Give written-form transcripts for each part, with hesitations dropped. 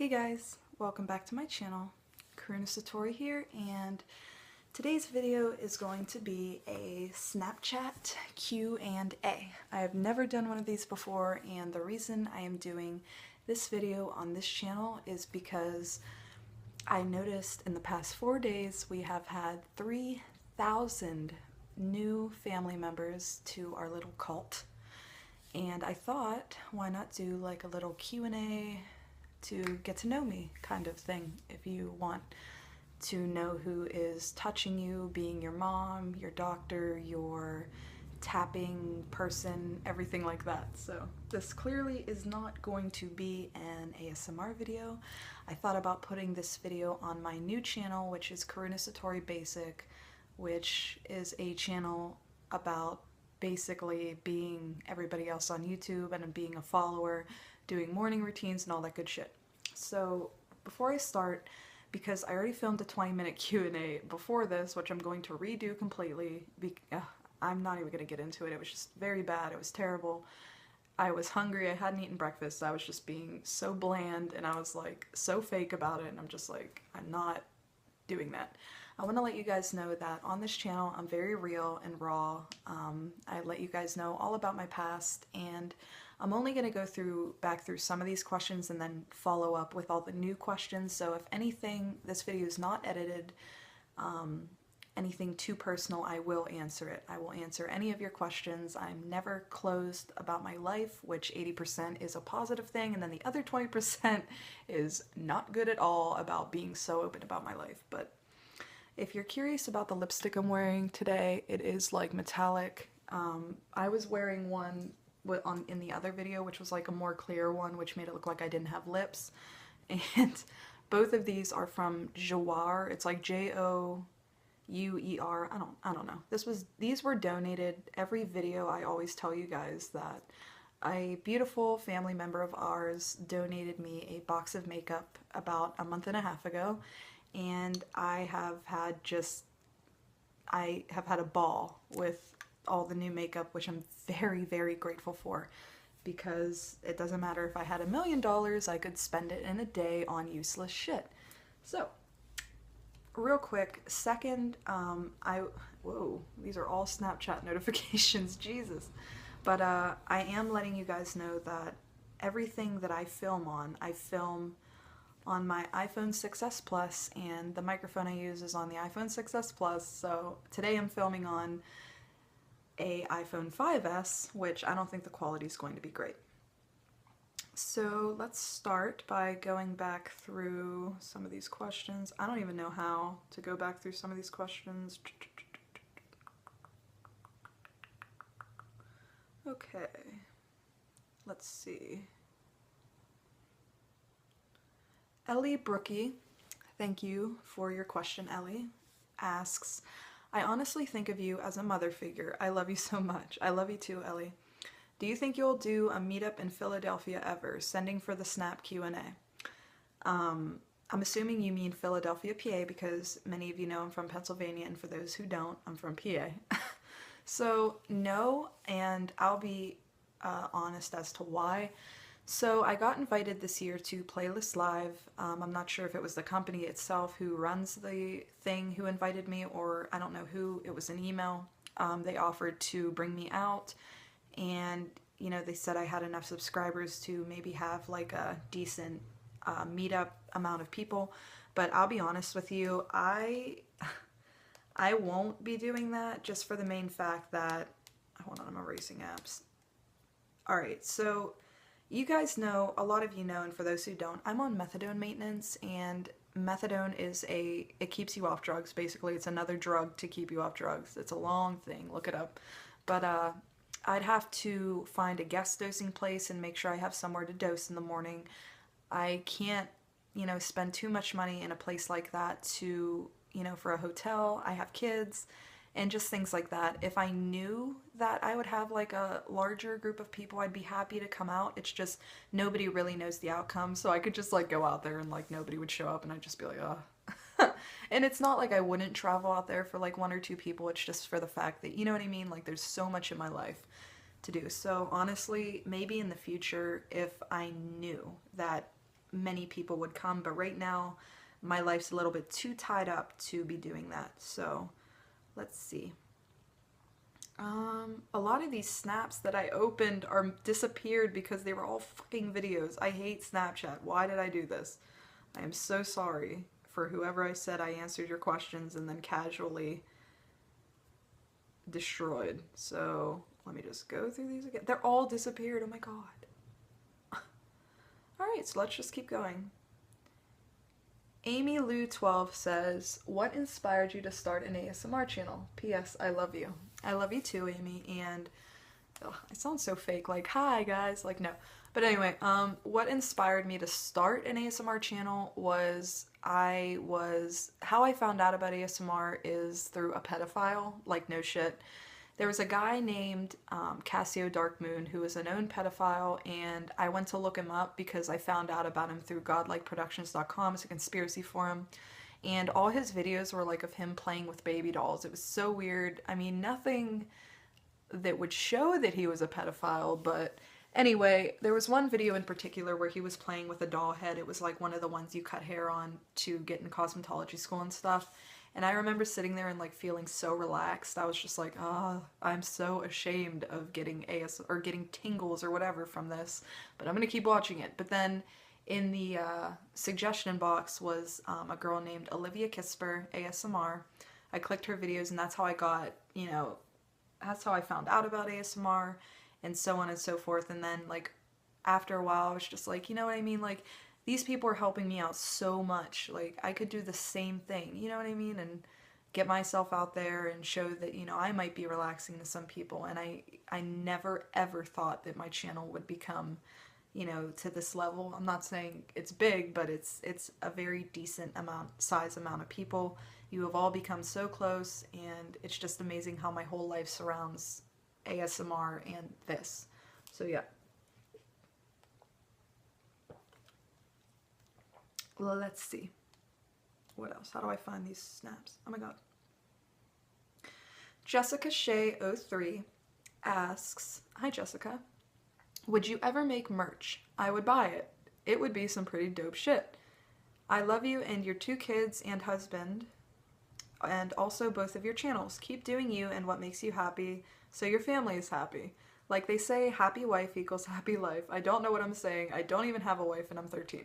Hey guys, welcome back to my channel. Karuna Satori here, and today's video is going to be a Snapchat Q&A. I have never done one of these before, and the reason I am doing this video on this channel is because I noticed in the past 4 days we have had 3,000 new family members to our little cult. And I thought, why not do like a little Q&A to get to know me kind of thing, if you want to know who is touching you, being your mom, your doctor, your tapping person, everything like that. So this clearly is not going to be an ASMR video. I thought about putting this video on my new channel, which is Karuna Satori Basic, which is a channel about basically being everybody else on YouTube and being a follower, doing morning routines and all that good shit. So before I start, because I already filmed a 20-minute Q&A before this, which I'm going to redo completely, I'm not even going to get into it. It was just very bad. It was terrible. I was hungry. I hadn't eaten breakfast. I was just being so bland, and I was like so fake about it, and I'm just like, I'm not doing that. I want to let you guys know that on this channel I'm very real and raw. I let you guys know all about my past, and I'm only going to go back through some of these questions and then follow up with all the new questions. So if anything, this video is not edited, anything too personal, I will answer it. I will answer any of your questions. I'm never closed about my life, which 80% is a positive thing, and then the other 20% is not good at all about being so open about my life. But if you're curious about the lipstick I'm wearing today, it is like metallic. I was wearing one in the other video, which was like a more clear one, which made it look like I didn't have lips. And both of these are from Jouer. It's like Jouer. I don't know. These were donated. Every video I always tell you guys that a beautiful family member of ours donated me a box of makeup about a month and a half ago, and I have had a ball with all the new makeup, which I'm very, very grateful for, because it doesn't matter if I had $1 million, I could spend it in a day on useless shit. So, real quick, second, whoa, these are all Snapchat notifications, Jesus. But I am letting you guys know that everything that I film on my iPhone 6s Plus, and the microphone I use is on the iPhone 6s Plus. So today I'm filming on a iPhone 5s, which I don't think the quality is going to be great. So let's start by going back through some of these questions. I don't even know how to go back through some of these questions. Okay, let's see. Ellie Brookie, thank you for your question, Ellie, asks, I honestly think of you as a mother figure. I love you so much. I love you too, Ellie. Do you think you'll do a meetup in Philadelphia ever? Sending for the Snap Q&A. I'm assuming you mean Philadelphia, PA, because many of you know I'm from Pennsylvania, and for those who don't, I'm from PA. So no, and I'll be honest as to why. So I got invited this year to Playlist Live. I'm not sure if it was the company itself who runs the thing who invited me, or I don't know who. It was an email. They offered to bring me out, and you know, they said I had enough subscribers to maybe have like a decent meetup amount of people. But I'll be honest with you, I won't be doing that, just for the main fact that, hold on, I'm erasing apps. Alright, so you guys know, a lot of you know, and for those who don't, I'm on methadone maintenance, and methadone is it keeps you off drugs, basically. It's another drug to keep you off drugs. It's a long thing, look it up. But I'd have to find a guest dosing place and make sure I have somewhere to dose in the morning. I can't, you know, spend too much money in a place like that to, you know, for a hotel. I have kids and just things like that. If I knew that I would have like a larger group of people, I'd be happy to come out. It's just nobody really knows the outcome, so I could just like go out there and like nobody would show up, and I'd just be like, ugh. And it's not like I wouldn't travel out there for like 1 or 2 people. It's just for the fact that, you know what I mean? Like there's so much in my life to do. So honestly, maybe in the future, if I knew that many people would come, but right now my life's a little bit too tied up to be doing that. So let's see. A lot of these snaps that I opened are disappeared because they were all fucking videos. I hate Snapchat. Why did I do this? I am so sorry for whoever I said I answered your questions and then casually destroyed. So let me just go through these again. They're all disappeared. Oh my god. Alright, so let's just keep going. Amy Lou 12 says, what inspired you to start an ASMR channel? P.S. I love you. I love you too, Amy, and I sound so fake, like, hi guys, like, no. But anyway, what inspired me to start an ASMR channel was how I found out about ASMR is through a pedophile, like, no shit. There was a guy named Cassio Darkmoon who was a known pedophile, and I went to look him up because I found out about him through godlikeproductions.com. It's a conspiracy forum, and all his videos were like of him playing with baby dolls. It was so weird. I mean, nothing that would show that he was a pedophile, but anyway, there was one video in particular where he was playing with a doll head. It was like one of the ones you cut hair on to get in cosmetology school and stuff. And I remember sitting there and like feeling so relaxed. I was just like, oh, I'm so ashamed of getting getting tingles or whatever from this, but I'm gonna keep watching it. But then in the suggestion box was a girl named Olivia Kisper, ASMR. I clicked her videos and that's how I got, you know, that's how I found out about ASMR and so on and so forth. And then like after a while I was just like, you know what I mean? Like, these people are helping me out so much. Like, I could do the same thing, you know what I mean? And get myself out there and show that, you know, I might be relaxing to some people. And I never ever thought that my channel would become, you know, to this level. I'm not saying it's big, but it's a very decent size amount of people. You have all become so close, and it's just amazing how my whole life surrounds ASMR and this. So yeah. Well, let's see. What else? How do I find these snaps? Oh my god. Jessica Shea 03 asks, hi Jessica, would you ever make merch? I would buy it. It would be some pretty dope shit. I love you and your 2 kids and husband, and also both of your channels. Keep doing you and what makes you happy so your family is happy. Like they say, happy wife equals happy life. I don't know what I'm saying. I don't even have a wife and I'm 13.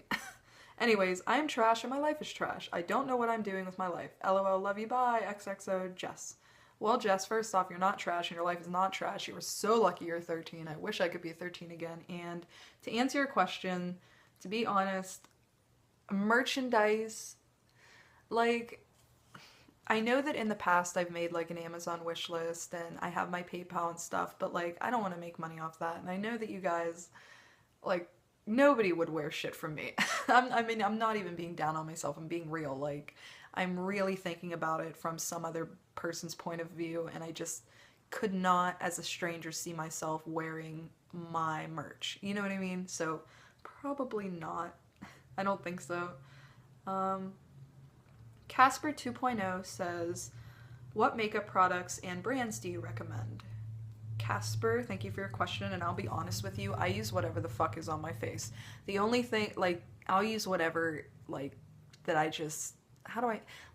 Anyways, I am trash and my life is trash. I don't know what I'm doing with my life. LOL, love you, bye. XXO, Jess. Well, Jess, first off, you're not trash and your life is not trash. You were so lucky you're 13. I wish I could be 13 again. And to answer your question, to be honest, merchandise, like, I know that in the past I've made like an Amazon wish list and I have my PayPal and stuff, but like, I don't want to make money off that. And I know that you guys, like, nobody would wear shit from me. I mean, I'm not even being down on myself. I'm being real. Like, I'm really thinking about it from some other person's point of view, and I just could not, as a stranger, see myself wearing my merch. You know what I mean? So, probably not. I don't think so. Casper 2.0 says, what makeup products and brands do you recommend? Casper, thank you for your question, and I'll be honest with you, I use whatever the fuck is on my face. The only thing, like, I'll use whatever, like, that I just,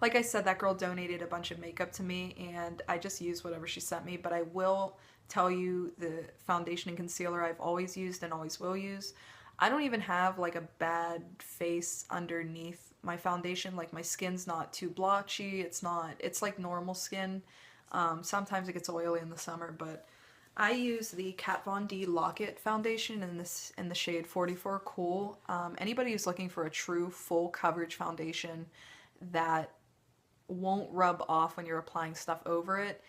like I said, that girl donated a bunch of makeup to me, and I just use whatever she sent me, but I will tell you the foundation and concealer I've always used and always will use. I don't even have, like, a bad face underneath my foundation. Like, my skin's not too blotchy, it's like normal skin. Sometimes it gets oily in the summer, but I use the Kat Von D Lock-It foundation in the shade 44 Cool. Anybody who's looking for a true full coverage foundation that won't rub off when you're applying stuff over it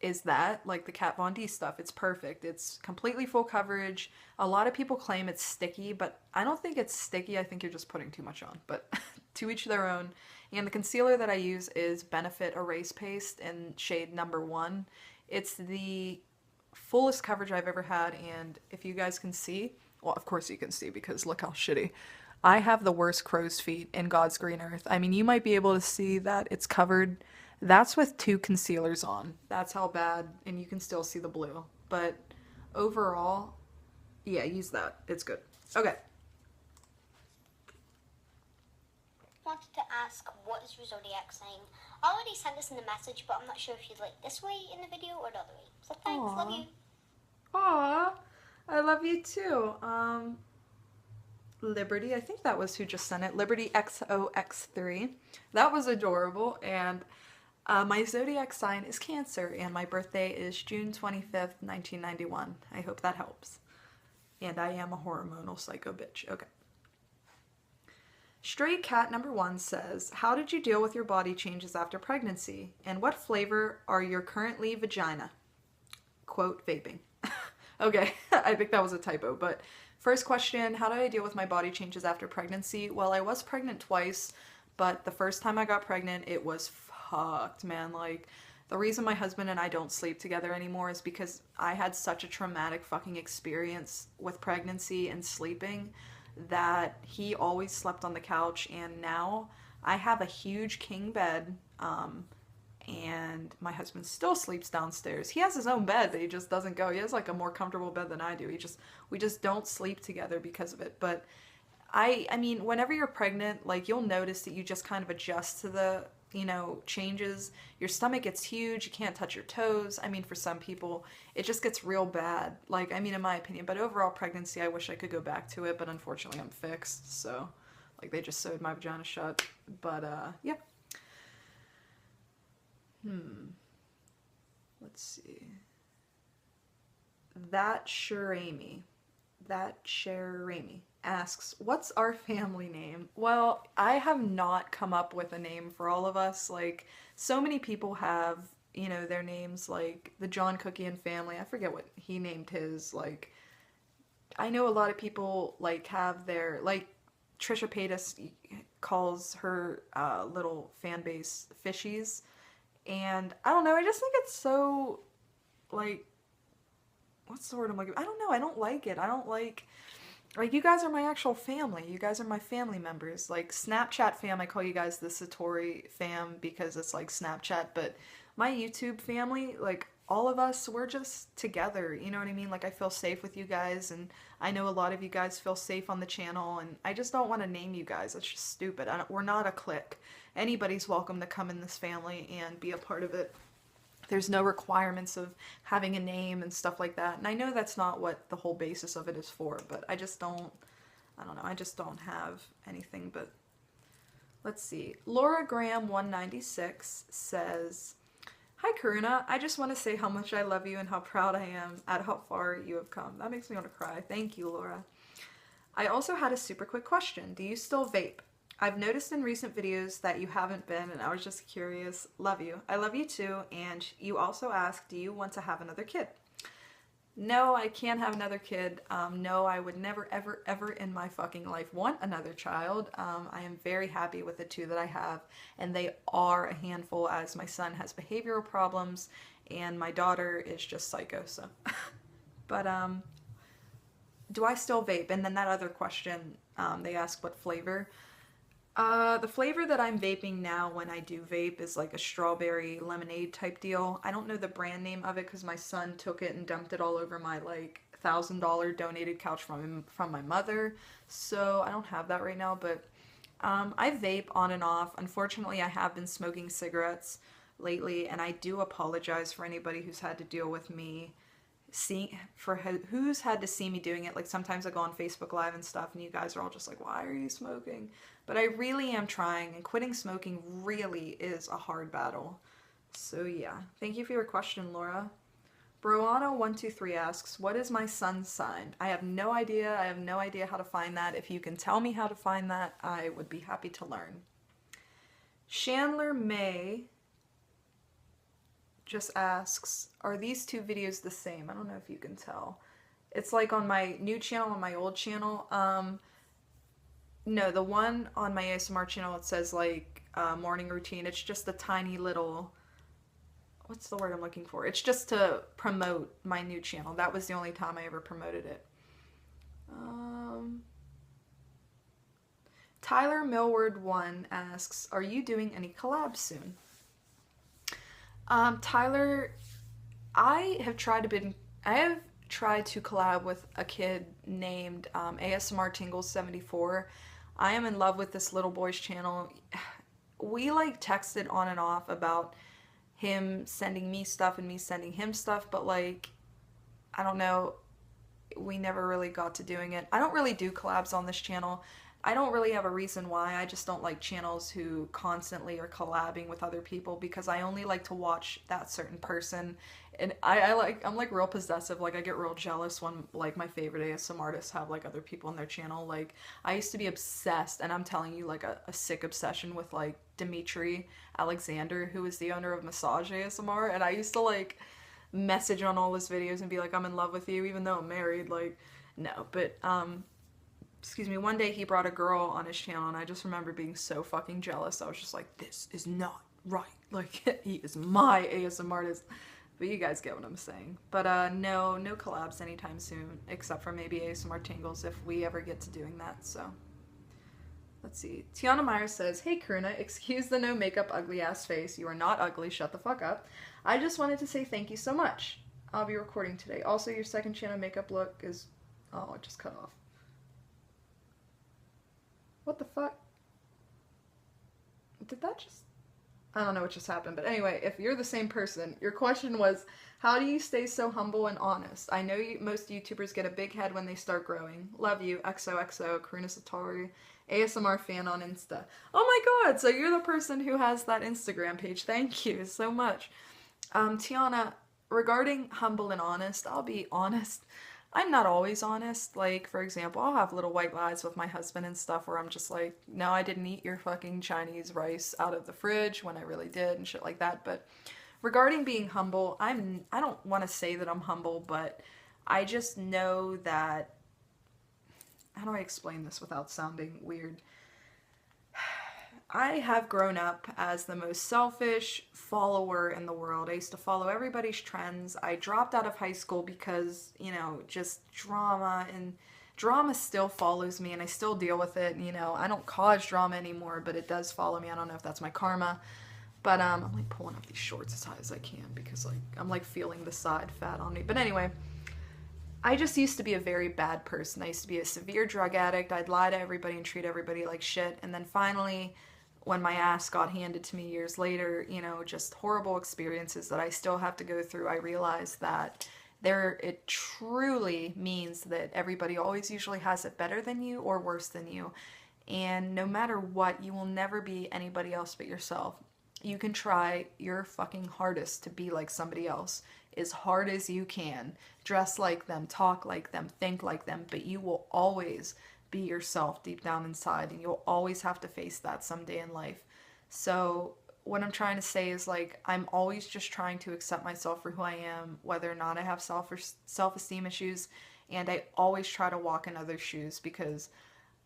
is that, like the Kat Von D stuff. It's perfect. It's completely full coverage. A lot of people claim it's sticky, but I don't think it's sticky. I think you're just putting too much on, but to each their own. And the concealer that I use is Benefit Erase Paste in shade number 1. It's the fullest coverage I've ever had, and if you guys can see, well, of course you can see because look how shitty. I have the worst crow's feet in God's green earth. I mean, you might be able to see that it's covered. That's with 2 concealers on. That's how bad, and you can still see the blue. But overall, yeah, use that. It's good. Okay. wanted to ask, what is your zodiac sign? I already sent this in the message, but I'm not sure if you'd like this way in the video or the other way. So thanks, love you. Aw, I love you too. Liberty, I think that was who just sent it. Liberty XOX3. That was adorable. And my zodiac sign is Cancer, and my birthday is June 25th, 1991. I hope that helps. And I am a hormonal psycho bitch. Okay. Stray Cat number 1 says, how did you deal with your body changes after pregnancy? And what flavor are your currently vagina? Quote, vaping. Okay, I think that was a typo, but first question, how did I deal with my body changes after pregnancy? Well, I was pregnant twice, but the first time I got pregnant, it was fucked, man. Like, the reason my husband and I don't sleep together anymore is because I had such a traumatic fucking experience with pregnancy and sleeping that he always slept on the couch, and now I have a huge king bed, and my husband still sleeps downstairs. He has his own bed, but he just doesn't go. He has like a more comfortable bed than I do. We just don't sleep together because of it. But I mean, whenever you're pregnant, like, you'll notice that you just kind of adjust to the, you know, changes. Your stomach gets huge. You can't touch your toes. I mean, for some people, it just gets real bad. Like, I mean, in my opinion, but overall pregnancy, I wish I could go back to it, but unfortunately I'm fixed. So, like, they just sewed my vagina shut. But, yeah. Let's see. That Sharami asks, what's our family name? Well, I have not come up with a name for all of us. Like, so many people have, you know, their names, like the John Cookian family. I forget what he named his. Like, I know a lot of people, like, have their, like, Trisha Paytas calls her little fan base Fishies. And I don't know, I just think it's so, like, what's the word I'm looking for? I don't know, I don't like it. I don't like, you guys are my actual family. You guys are my family members. Like, Snapchat fam, I call you guys the Satori fam because it's like Snapchat, but my YouTube family, like, all of us, we're just together, you know what I mean? Like, I feel safe with you guys, and I know a lot of you guys feel safe on the channel, and I just don't want to name you guys. It's just stupid. We're not a clique. Anybody's welcome to come in this family and be a part of it. There's no requirements of having a name and stuff like that. And I know that's not what the whole basis of it is for, but I just don't, I don't know, I just don't have anything. But let's see. Laura Graham 196 says, hi Karuna, I just want to say how much I love you and how proud I am at how far you have come. That makes me want to cry. Thank you, Laura. I also had a super quick question. Do you still vape? I've noticed in recent videos that you haven't been, and I was just curious. Love you. I love you too. And you also asked, do you want to have another kid? No, I can't have another kid. No, I would never, ever, ever in my fucking life want another child. I am very happy with the 2 that I have, and they are a handful, as my son has behavioral problems, and my daughter is just psycho, so. But, do I still vape? And then that other question, they asked what flavor. The flavor that I'm vaping now when I do vape is like a strawberry lemonade type deal. I don't know the brand name of it because my son took it and dumped it all over my like $1,000 donated couch from my mother. So I don't have that right now, but I vape on and off. Unfortunately, I have been smoking cigarettes lately, and I do apologize for anybody who's had to deal with me who's had to see me doing it. Like, sometimes I go on Facebook Live and stuff, and you guys are all just like, why are you smoking? But I really am trying, and quitting smoking really is a hard battle. So yeah, thank you for your question, Laura. Broano123 asks, what is my sun's sign? I have no idea. I have no idea how to find that. If you can tell me how to find that, I would be happy to learn. Chandler May just asks, are these 2 videos the same? I don't know if you can tell. It's like on my new channel and my old channel. No, the one on my ASMR channel, it says like morning routine. It's just a tiny little, what's the word I'm looking for? It's just to promote my new channel. That was the only time I ever promoted it. Tyler Millward 1 asks, are you doing any collabs soon? Tyler, I have tried to collab with a kid named ASMR Tingles 74. I am in love with this little boy's channel. We like texted on and off about him sending me stuff and me sending him stuff, but like, I don't know, we never really got to doing it. I don't really do collabs on this channel. I don't really have a reason why. I just don't like channels who constantly are collabing with other people, because I only like to watch that certain person. And I'm like real possessive. Like I get real jealous when like my favorite ASM artists have like other people on their channel. Like I used to be obsessed, and I'm telling you, like a sick obsession with like Dimitri Alexander, who is the owner of Massage ASMR. And I used to like message on all his videos and be like, I'm in love with you, even though I'm married. Like, no, but excuse me, one day he brought a girl on his channel, and I just remember being so fucking jealous. I was just like, this is not right. Like, he is my ASM artist. But you guys get what I'm saying. But no collabs anytime soon, except for maybe ASMR Tingles if we ever get to doing that. So let's see. Tiana Meyer says, hey Karuna, excuse the no makeup ugly ass face. You are not ugly, shut the fuck up. I just wanted to say thank you so much. I'll be recording today. Also, your second channel makeup look is, oh, it just cut off. What the fuck? Did that just... I don't know what just happened, but anyway, if you're the same person, your question was, how do you stay so humble and honest? I know most YouTubers get a big head when they start growing. Love you, XOXO, Karuna Satori, ASMR fan on Insta. Oh my god, so you're the person who has that Instagram page. Thank you so much. Tiana, regarding humble and honest, I'll be honest. I'm not always honest. Like, for example, I'll have little white lies with my husband and stuff where I'm just like, no, I didn't eat your fucking Chinese rice out of the fridge when I really did and shit like that. But regarding being humble, I don't want to say that I'm humble, but I just know that, how do I explain this without sounding weird? I have grown up as the most selfish follower in the world. I used to follow everybody's trends. I dropped out of high school because, you know, just drama, and drama still follows me and I still deal with it. You know, I don't cause drama anymore, but it does follow me. I don't know if that's my karma. But I'm like pulling up these shorts as high as I can because like I'm like feeling the side fat on me. But anyway, I just used to be a very bad person. I used to be a severe drug addict. I'd lie to everybody and treat everybody like shit. And then finally, when my ass got handed to me years later, you know, just horrible experiences that I still have to go through, I realized that it truly means that everybody always usually has it better than you or worse than you. And no matter what, you will never be anybody else but yourself. You can try your fucking hardest to be like somebody else, as hard as you can. Dress like them, talk like them, think like them, but you will always be yourself deep down inside, and you'll always have to face that someday in life. So what I'm trying to say is, like, I'm always just trying to accept myself for who I am, whether or not I have self-esteem issues, and I always try to walk in others' shoes, because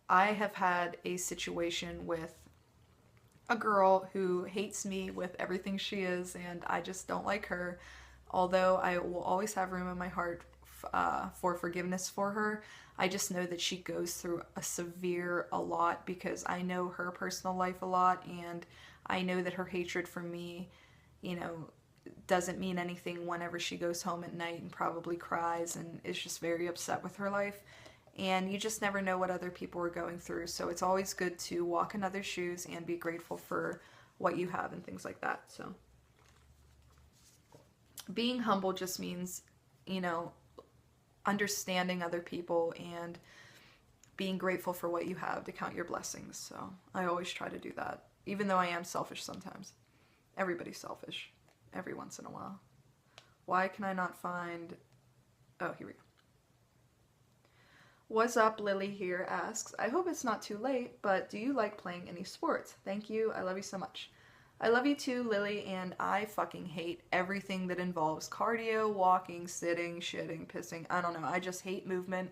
I have had a situation with a girl who hates me with everything she is, and I just don't like her. Although I will always have room in my heart for forgiveness for her, I just know that she goes through a lot, because I know her personal life a lot, and I know that her hatred for me, you know, doesn't mean anything whenever she goes home at night and probably cries and is just very upset with her life. And you just never know what other people are going through, so it's always good to walk in others' shoes and be grateful for what you have and things like that. So being humble just means, you know, understanding other people and being grateful for what you have, to count your blessings. So I always try to do that, even though I am selfish sometimes. Everybody's selfish every once in a while. Why can I not find... Oh, here we go. What's up, Lily here asks, I hope it's not too late, but do you like playing any sports? Thank you, I love you so much. I love you too, Lily, and I fucking hate everything that involves cardio, walking, sitting, shitting, pissing. I don't know, I just hate movement.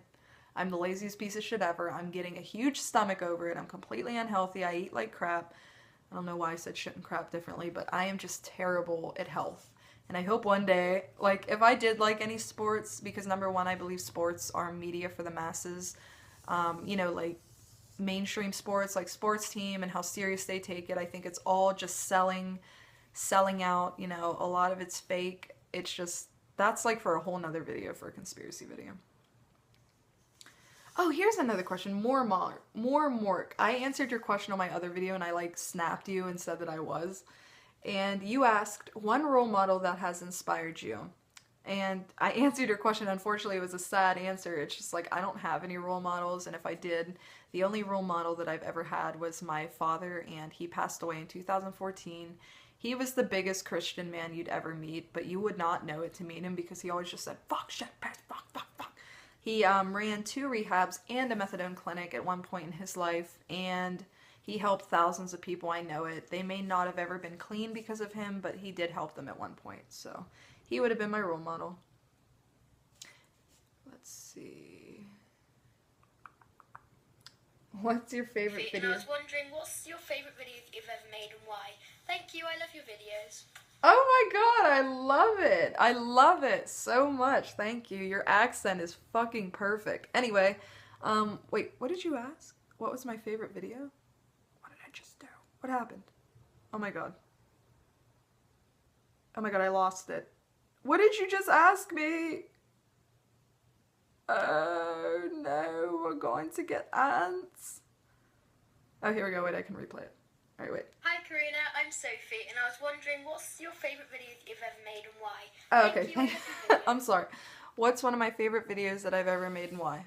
I'm the laziest piece of shit ever. I'm getting a huge stomach over it. I'm completely unhealthy. I eat like crap. I don't know why I said shit and crap differently, but I am just terrible at health. And I hope one day, like, if I did like any sports, because number one, I believe sports are media for the masses. You know, like, mainstream sports, like Sports Team and how serious they take it. I think it's all just selling out, you know, a lot of it's fake. It's just, that's like for a whole nother video, for a conspiracy video. Oh, here's another question. More Mork. I answered your question on my other video and I like snapped you and said that I was. And you asked one role model that has inspired you. And I answered your question. Unfortunately, it was a sad answer. It's just like I don't have any role models, and if I did, the only role model that I've ever had was my father, and he passed away in 2014. He was the biggest Christian man you'd ever meet, but you would not know it to meet him because he always just said, fuck, shit, piss, fuck, fuck, fuck. He ran 2 rehabs and a methadone clinic at one point in his life, and he helped thousands of people. I know it. They may not have ever been clean because of him, but he did help them at one point, so he would have been my role model. Let's see. What's your favorite video? And I was wondering, what's your favorite video you've ever made and why? Thank you, I love your videos. Oh my god, I love it. I love it so much. Thank you. Your accent is fucking perfect. Anyway, wait, what did you ask? What was my favorite video? What did I just do? What happened? Oh my god. Oh my god, I lost it. What did you just ask me? Oh no, we're going to get ants. Oh, here we go. Wait, I can replay it. Alright, wait. Hi Karuna, I'm Sophie, and I was wondering, what's your favourite video that you've ever made and why? Oh, okay. I'm sorry. What's one of my favorite videos that I've ever made and why?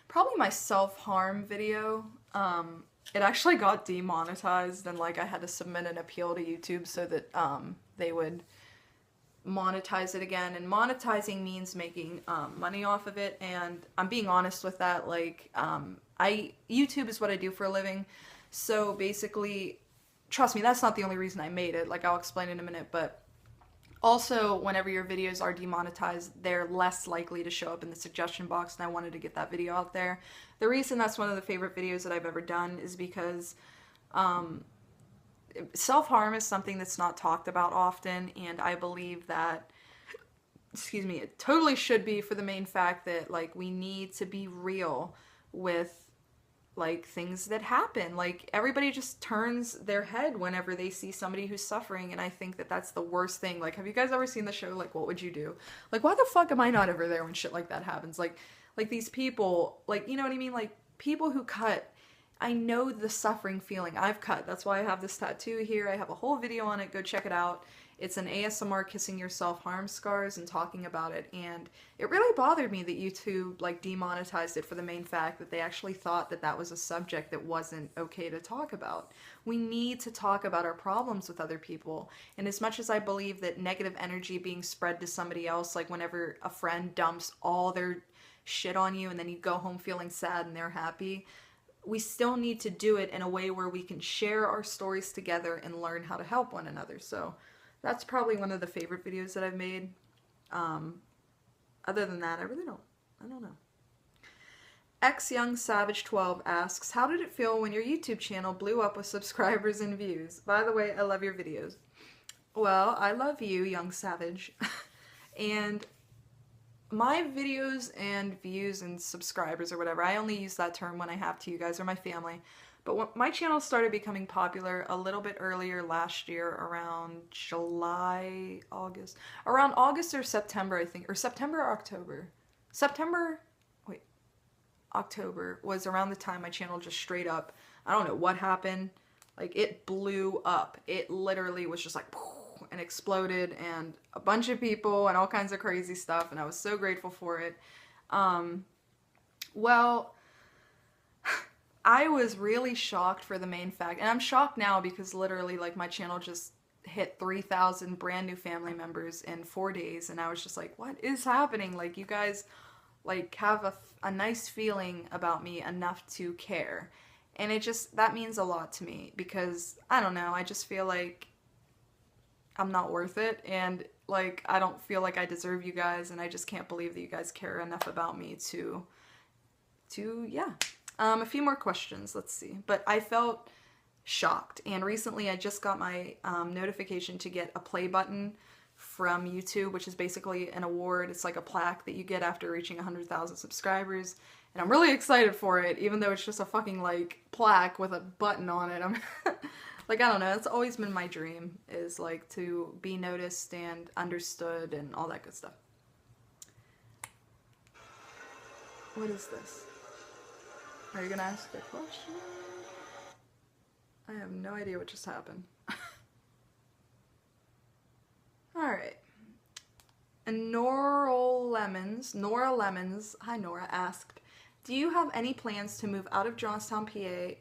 Probably my self-harm video. It actually got demonetized, and like I had to submit an appeal to YouTube so that they would monetize it again. And monetizing means making money off of it, and I'm being honest with that. Like YouTube is what I do for a living, so basically, trust me, that's not the only reason I made it. Like I'll explain in a minute, but also, whenever your videos are demonetized, they're less likely to show up in the suggestion box, and I wanted to get that video out there. The reason that's one of the favorite videos that I've ever done is because self-harm is something that's not talked about often, and I believe that, excuse me, it totally should be, for the main fact that, like, we need to be real with like things that happen. Like everybody just turns their head whenever they see somebody who's suffering, and I think that that's the worst thing. Like, have you guys ever seen the show like What Would You Do? Like, why the fuck am I not ever there when shit like that happens? Like these people, like, you know what I mean? Like people who cut, I know the suffering feeling. I've cut. That's why I have this tattoo here. I have a whole video on it. Go check it out. It's an ASMR kissing your self-harm scars and talking about it, and it really bothered me that YouTube like demonetized it for the main fact that they actually thought that that was a subject that wasn't okay to talk about. We need to talk about our problems with other people, and as much as I believe that negative energy being spread to somebody else, like whenever a friend dumps all their shit on you and then you go home feeling sad and they're happy, we still need to do it in a way where we can share our stories together and learn how to help one another. So that's probably one of the favorite videos that I've made. Other than that, I don't know. XYoungSavage12 asks, how did it feel when your YouTube channel blew up with subscribers and views? By the way, I love your videos. Well, I love you, Young Savage. And my videos and views and subscribers or whatever, I only use that term when I have to. You guys are my family. But when my channel started becoming popular a little bit earlier last year, around around August or September, I think, or September or October. October was around the time my channel just straight up, I don't know what happened, like it blew up. It literally was just like, and exploded, and a bunch of people and all kinds of crazy stuff, and I was so grateful for it. Well, I was really shocked for the main fact, and I'm shocked now because literally, like, my channel just hit 3,000 brand new family members in 4 days, and I was just like, what is happening? Like, you guys, like, have a nice feeling about me enough to care, and it just, that means a lot to me, because, I don't know, I just feel like I'm not worth it, and, like, I don't feel like I deserve you guys, and I just can't believe that you guys care enough about me to yeah. A few more questions, let's see. But I felt shocked, and recently I just got my notification to get a play button from YouTube, which is basically an award. It's like a plaque that you get after reaching 100,000 subscribers, and I'm really excited for it, even though it's just a fucking, like, plaque with a button on it. I'm Like, I don't know, it's always been my dream, is like to be noticed and understood and all that good stuff. What is this? Are you gonna ask a question? I have no idea what just happened. Alright. And Nora Lemons, hi Nora, asked, do you have any plans to move out of Johnstown, PA,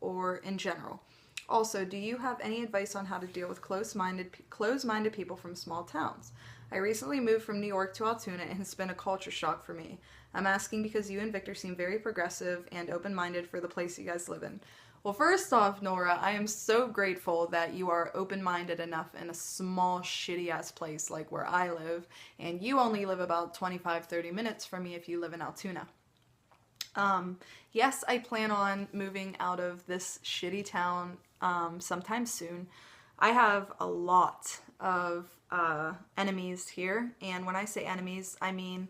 or in general? Also, do you have any advice on how to deal with closed-minded people from small towns? I recently moved from New York to Altoona and it's been a culture shock for me. I'm asking because you and Victor seem very progressive and open-minded for the place you guys live in. Well, first off, Nora, I am so grateful that you are open-minded enough in a small, shitty-ass place like where I live, and you only live about 25-30 minutes from me if you live in Altoona. Yes, I plan on moving out of this shitty town sometime soon. I have a lot of enemies here, and when I say enemies, I mean,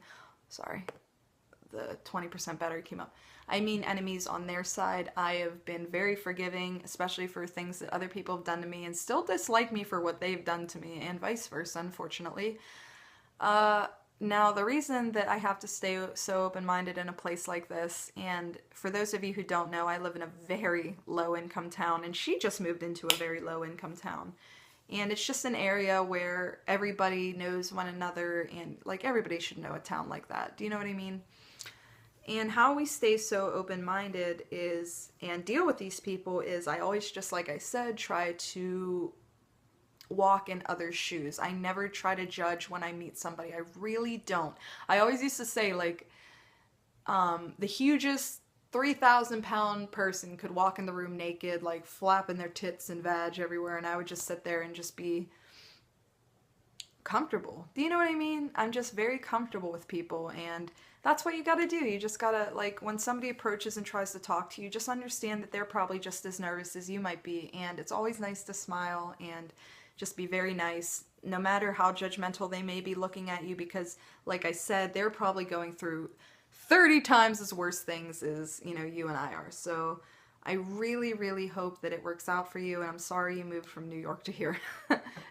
sorry, the 20% battery came up. I mean enemies on their side. I have been very forgiving, especially for things that other people have done to me and still dislike me for what they've done to me, and vice versa, unfortunately. Now, the reason that I have to stay so open-minded in a place like this, and for those of you who don't know, I live in a very low-income town, and she just moved into a very low-income town. And it's just an area where everybody knows one another, and, like, everybody should know a town like that. Do you know what I mean? And how we stay so open-minded is, and deal with these people is, I always, just like I said, try to walk in others' shoes. I never try to judge when I meet somebody. I really don't. I always used to say, like, the hugest 3,000-pound person could walk in the room naked, like, flapping their tits and vag everywhere, and I would just sit there and just be comfortable. Do you know what I mean? I'm just very comfortable with people, and that's what you gotta do. You just gotta, like, when somebody approaches and tries to talk to you, just understand that they're probably just as nervous as you might be, and it's always nice to smile and just be very nice, no matter how judgmental they may be looking at you, because, like I said, they're probably going through 30 times as worse things as, you know, you and I are. So I really, really hope that it works out for you, and I'm sorry you moved from New York to here,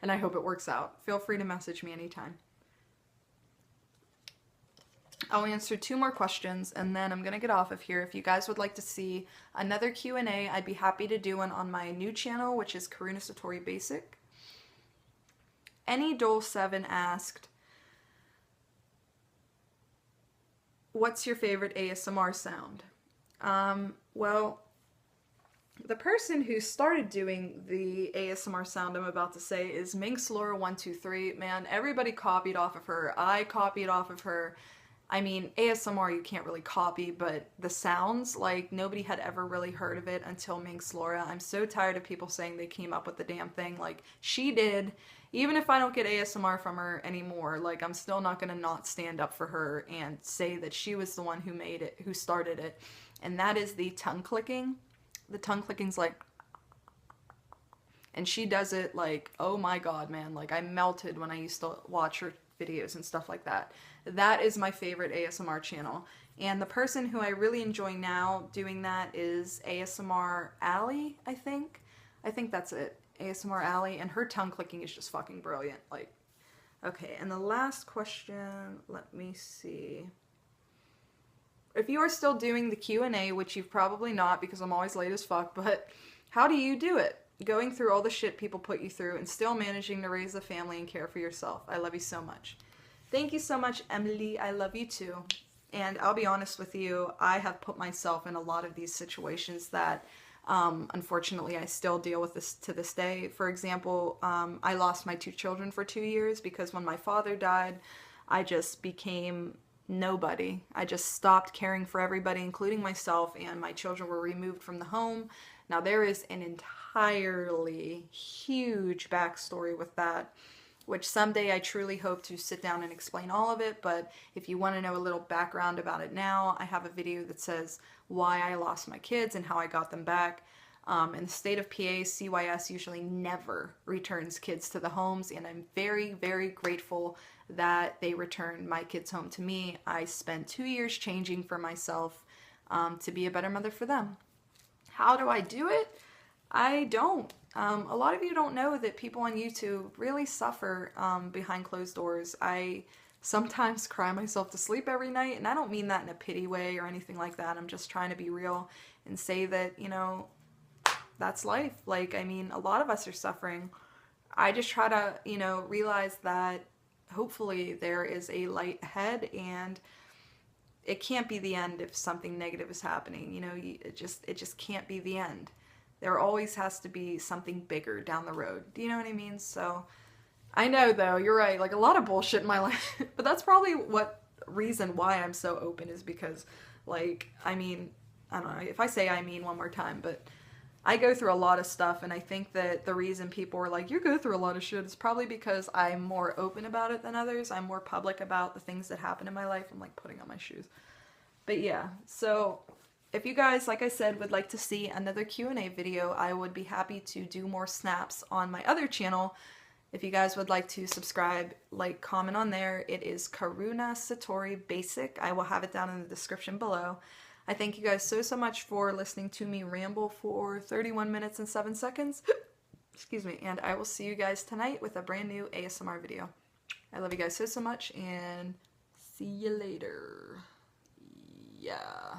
and I hope it works out. Feel free to message me anytime. I'll answer 2 more questions, and then I'm going to get off of here. If you guys would like to see another Q&A, I'd be happy to do one on my new channel, which is Karuna Satori Basic. AnyDole7 asked, what's your favorite ASMR sound? Well, the person who started doing the ASMR sound I'm about to say is Minxlora123. Man, everybody copied off of her. I copied off of her. I mean, ASMR you can't really copy, but the sounds, like, nobody had ever really heard of it until Minxlora. I'm so tired of people saying they came up with the damn thing. Like, she did. Even if I don't get ASMR from her anymore, like, I'm still not gonna not stand up for her and say that she was the one who made it, who started it. And that is the tongue clicking. The tongue clicking's like, and she does it like, oh my god, man. Like, I melted when I used to watch her videos and stuff like that. That is my favorite ASMR channel. And the person who I really enjoy now doing that is ASMR Alley, I think. I think that's it. ASMR Alley, and her tongue clicking is just fucking brilliant. Like, okay, and the last question, let me see. If you are still doing the Q&A, which you've probably not because I'm always late as fuck, but how do you do it? Going through all the shit people put you through and still managing to raise a family and care for yourself. I love you so much. Thank you so much, Emily. I love you too. And I'll be honest with you, I have put myself in a lot of these situations that unfortunately I still deal with this to this day. For example, I lost my 2 children for 2 years because when my father died, I just became nobody. I just stopped caring for everybody, including myself, and my children were removed from the home. Now, there is an entirely huge backstory with that, which someday I truly hope to sit down and explain all of it, but if you want to know a little background about it now, I have a video that says why I lost my kids and how I got them back. In the state of PA, CYS usually never returns kids to the homes, and I'm very, very grateful that they returned my kids home to me. I spent 2 years changing for myself to be a better mother for them. How do I do it? I don't. A lot of you don't know that people on YouTube really suffer behind closed doors. I sometimes cry myself to sleep every night, and I don't mean that in a pity way or anything like that. I'm just trying to be real and say that, you know, that's life. Like, I mean, a lot of us are suffering. I just try to, you know, realize that hopefully there is a light ahead, and it can't be the end if something negative is happening. You know, it just can't be the end. There always has to be something bigger down the road. Do you know what I mean? So I know, though, you're right. Like, a lot of bullshit in my life, but that's probably what reason why I'm so open, is because, like, I mean, I don't know if I say I mean one more time, but I go through a lot of stuff, and I think that the reason people are like, you go through a lot of shit, is probably because I'm more open about it than others. I'm more public about the things that happen in my life. I'm like putting on my shoes. But yeah, so if you guys, like I said, would like to see another Q&A video, I would be happy to do more snaps on my other channel. If you guys would like to subscribe, like, comment on there, it is Karuna Satori Basic. I will have it down in the description below. I thank you guys so much for listening to me ramble for 31 minutes and 7 seconds. Excuse me. And I will see you guys tonight with a brand new ASMR video. I love you guys so much, and see you later. Yeah.